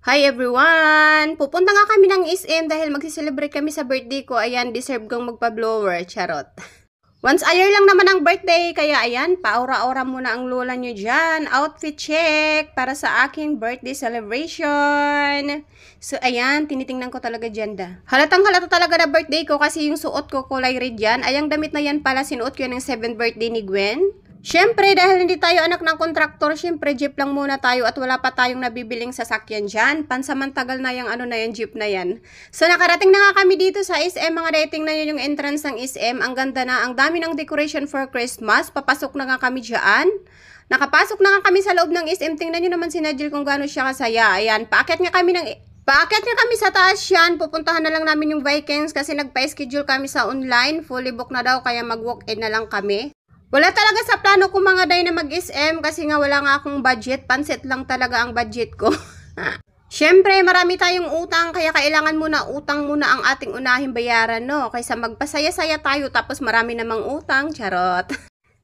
Hi everyone! Pupunta nga kami ng SM dahil magsiselebrate kami sa birthday ko. Ayan, deserve kong magpa-blower. Charot. Once a year lang naman ang birthday, kaya ayan, paura-ora muna ang lola nyo dyan. Outfit check para sa aking birthday celebration. So ayan, tinitingnan ko talaga dyan da. Halatang halata talaga na birthday ko kasi yung suot ko kulay red yan. Ayang damit na yan pala, sinuot ko yan ng 7th birthday ni Gwen. Siyempre, dahil hindi tayo anak ng kontraktor, siyempre, jeep lang muna tayo at wala pa tayong nabibiling sasakyan dyan. Pansamantagal na yung jeep na yan. So, nakarating na nga kami dito sa SM, mga dating na yun yung entrance ng SM. Ang ganda na, ang dami ng decoration for Christmas. Papasok na nga kami dyan. Nakapasok na nga kami sa loob ng SM. Tingnan nyo naman si Nigel kung gaano siya kasaya. Ayan, paakyat nga kami sa taas yan. Pupuntahan na lang namin yung Vikings kasi nagpa-schedule kami sa online. Fully book na daw, kaya mag-walk-in na lang kami. Wala talaga sa plano ko mga day na mag-SM kasi nga wala nga akong budget. Pansit lang talaga ang budget ko. Siyempre, marami tayong utang kaya kailangan utang muna ang ating unahing bayaran, no? Kaysa magpasaya-saya tayo tapos marami namang utang. Charot.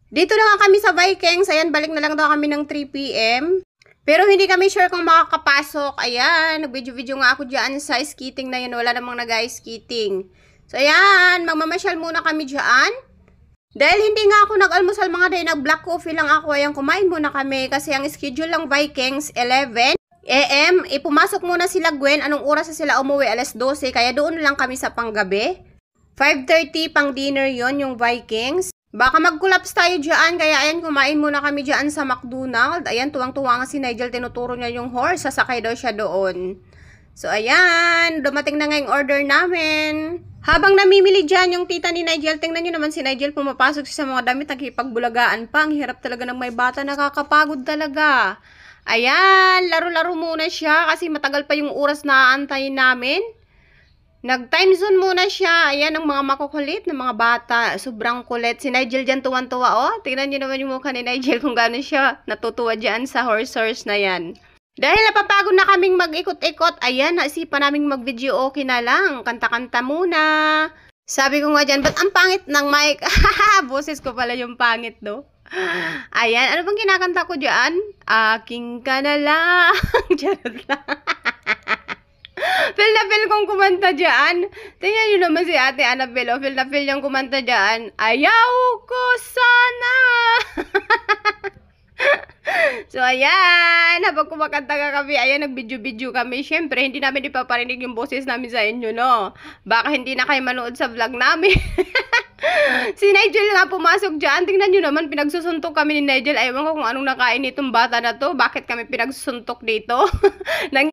Dito na nga kami sa Vikings. Ayan, balik na lang daw kami ng 3 PM. Pero hindi kami sure kung makakapasok. Ayan, nag-video-video nga ako dyan sa skating na yun. Wala namang nag-skating. So, ayan, magmamasyal muna kami dyan. Dahil hindi nga ako nag-almusal mga day, nag-black coffee lang ako. Ayan, kumain muna kami kasi ang schedule lang Vikings, 11 AM. Pumasok muna sila Gwen. Anong oras na sila umuwi? Alas 12. Kaya doon lang kami sa panggabi. 5:30 pang dinner yon yung Vikings. Baka mag-collapse tayo dyan. Kaya ayan, kumain muna kami dyan sa McDonald's. Ayan, tuwang-tuwa nga si Nigel. Tinuturo niya yung horse. Sasakay daw siya doon. So, ayan. Dumating na nga yung order namin. Habang namimili dyan yung tita ni Nigel, tingnan nyo naman si Nigel pumapasok sa mga damit, nakipagbulagaan pa. Ang hirap talaga ng may bata, nakakapagod talaga. Ayan, laro-laro muna siya kasi matagal pa yung oras na aantayin namin. Nag-time zone muna siya. Ayan, ang mga makukulit na mga bata. Sobrang kulit. Si Nigel dyan tuwan-tuwa. Oh, tingnan nyo naman yung mukha ni Nigel kung gano'n siya natutuwa dyan sa horse na yan. Dahil napapagod na kaming mag-ikot-ikot, ayan, naisipan naming mag-video okay na lang. Kanta-kanta muna. Sabi ko nga dyan, ba't ang pangit ng mic? Boses ko pala yung pangit, no? Ayan, ano bang kinakanta ko dyan? Aking ka na lang. Charot lang. Feel na feel kong kumanta dyan. Tingnan nyo naman si Ate Annabelle. Feel na feel yung kumanta dyan. Ayaw ko sana. So, ayan, habang kumakanta ka kami, ayan, nag-video-video kami. Siyempre, hindi namin ipaparinig yung boses namin sa inyo, no? Baka hindi na kayo manood sa vlog namin. Si Nigel nga pumasok dyan. Tingnan nyo naman, pinagsusuntok kami ni Nigel. Ayaw ko kung anong nakain itong bata na to. Bakit kami pinagsusuntok dito?